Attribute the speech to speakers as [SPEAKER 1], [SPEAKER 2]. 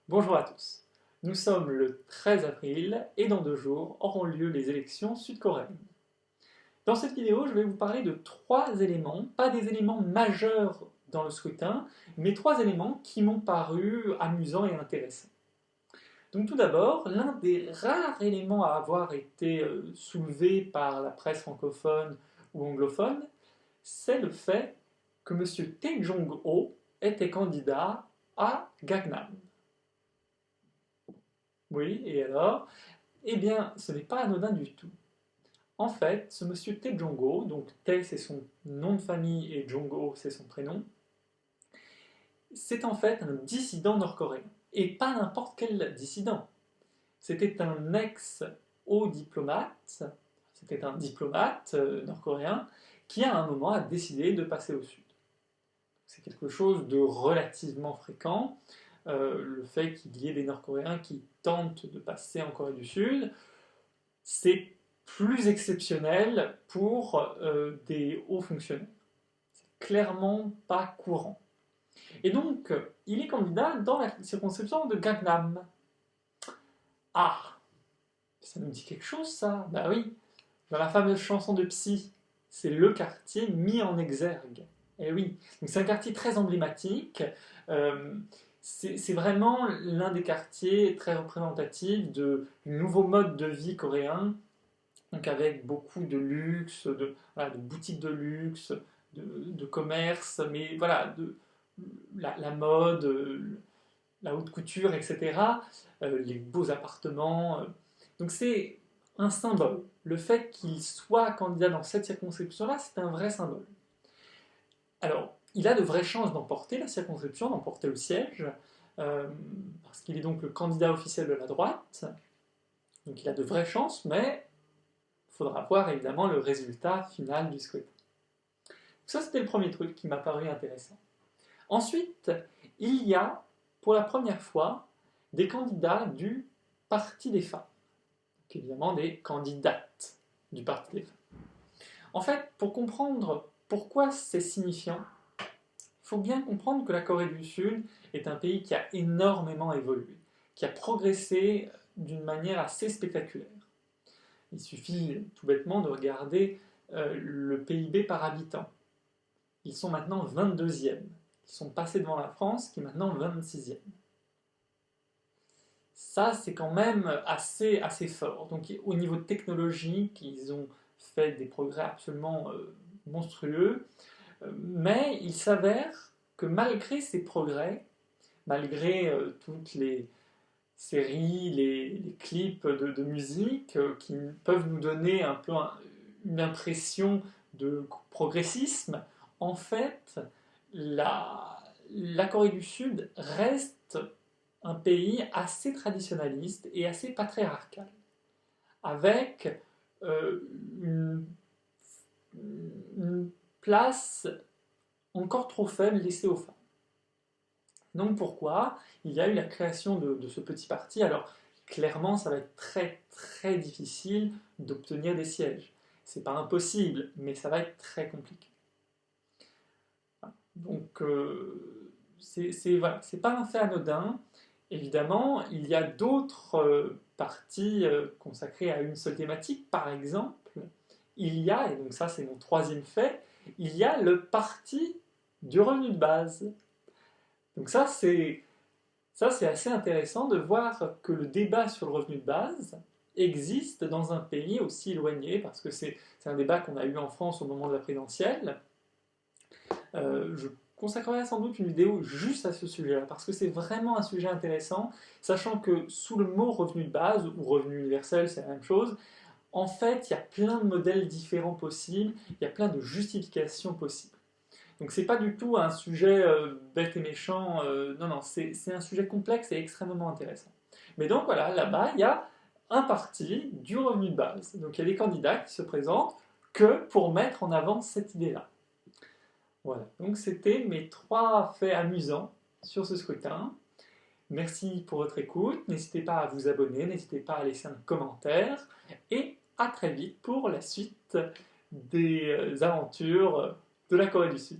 [SPEAKER 1] Bonjour à tous. Nous sommes le 13 avril et dans 2 jours auront lieu les élections sud-coréennes. Dans cette vidéo, je vais vous parler de 3 éléments, pas des éléments majeurs dans le scrutin, mais 3 éléments qui m'ont paru amusants et intéressants. Donc tout d'abord, l'un des rares éléments à avoir été soulevé par la presse francophone ou anglophone, c'est le fait que M. Tae Jong-ho était candidat à Gangnam. Oui, et alors? Eh bien, ce n'est pas anodin du tout. En fait, ce monsieur Tae Jong-ho, donc Tae c'est son nom de famille et Jong-ho c'est son prénom, c'est en fait un dissident nord-coréen. Et pas n'importe quel dissident. C'était un ex-haut diplomate, c'était un diplomate nord-coréen qui à un moment a décidé de passer au sud. C'est quelque chose de relativement fréquent, le fait qu'il y ait des Nord-Coréens qui tentent de passer en Corée du Sud, c'est plus exceptionnel pour des hauts fonctionnaires. C'est clairement pas courant. Et donc, il est candidat dans la circonscription de Gangnam. Ah, ça nous dit quelque chose ça? Bah oui, dans la fameuse chanson de Psy, c'est le quartier mis en exergue. Et oui, donc c'est un quartier très emblématique. Euh, c'est vraiment l'un des quartiers très représentatifs du nouveau mode de vie coréen, donc avec beaucoup de luxe, voilà, de boutiques de luxe, de commerce, mais voilà, la mode, la haute couture, etc., les beaux appartements. Donc c'est un symbole. Le fait qu'il soit candidat dans cette circonscription-là, c'est un vrai symbole. Alors, il a de vraies chances d'emporter la circonscription, d'emporter le siège, parce qu'il est donc le candidat officiel de la droite. Donc il a de vraies chances, mais il faudra voir évidemment le résultat final du scrutin. Ça, c'était le premier truc qui m'a paru intéressant. Ensuite, il y a, pour la première fois, des candidats du Parti des femmes. Donc évidemment, des candidates du Parti des femmes. En fait, pour comprendre pourquoi c'est signifiant, il faut bien comprendre que la Corée du Sud est un pays qui a énormément évolué, qui a progressé d'une manière assez spectaculaire. Il suffit tout bêtement de regarder le PIB par habitant. Ils sont maintenant 22e. Ils sont passés devant la France, qui est maintenant 26e. Ça, c'est quand même assez fort. Donc, au niveau technologique, ils ont fait des progrès absolument monstrueux. Mais il s'avère que malgré ces progrès, malgré toutes les séries, les clips de musique qui peuvent nous donner un peu une impression de progressisme, en fait, la Corée du Sud reste un pays assez traditionnaliste et assez patriarcal, avec euh, une, une place encore trop faible laissée aux femmes. Donc pourquoi il y a eu la création de ce petit parti? Alors clairement, ça va être très très difficile d'obtenir des sièges. C'est pas impossible, mais ça va être très compliqué. Donc voilà, c'est pas un fait anodin. Évidemment, il y a d'autres partis consacrés à une seule thématique. Par exemple, il y a, et donc ça c'est mon troisième fait, il y a le parti du revenu de base. Donc ça, c'est assez intéressant de voir que le débat sur le revenu de base existe dans un pays aussi éloigné, parce que c'est un débat qu'on a eu en France au moment de la présidentielle. Je consacrerai sans doute une vidéo juste à ce sujet-là, parce que c'est vraiment un sujet intéressant, sachant que sous le mot revenu de base, ou revenu universel, c'est la même chose, en fait, il y a plein de modèles différents possibles, il y a plein de justifications possibles. Donc c'est pas du tout un sujet bête et méchant, non, non, c'est un sujet complexe et extrêmement intéressant. Mais donc voilà, là-bas, il y a un parti du revenu de base. Donc il y a des candidats qui se présentent que pour mettre en avant cette idée-là. Voilà, donc c'était mes 3 faits amusants sur ce scrutin. Merci pour votre écoute, n'hésitez pas à vous abonner, n'hésitez pas à laisser un commentaire, et à très vite pour la suite des aventures de la Corée du Sud.